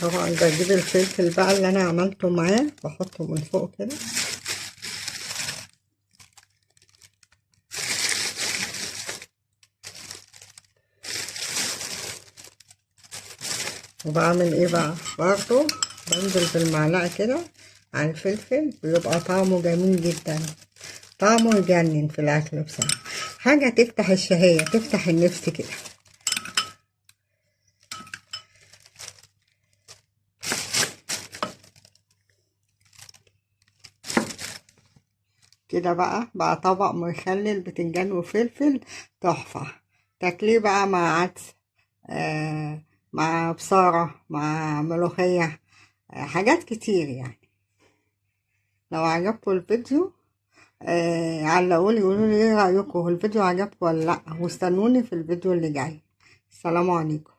طبعا بجيب الفلفل بقى اللي انا عملته معاه بحطه من فوق كده، وبعمل ايه بقى برضو، بنزل بالمعلقه كده على الفلفل، بيبقى طعمه جميل جدا، طعمه يجنن في الاكل بصراحه، حاجه تفتح الشهيه تفتح النفس كده. كده بقى طبق مخلل بتنجان وفلفل تحفه، تاكليه بقى مع عدس، مع بصاره، مع ملوخيه، حاجات كتير يعني. لو عجبكم الفيديو علقولي قولولي ايه رأيكم، الفيديو عجبكم ولا لأ، واستنوني في الفيديو اللي جاي. السلام عليكم.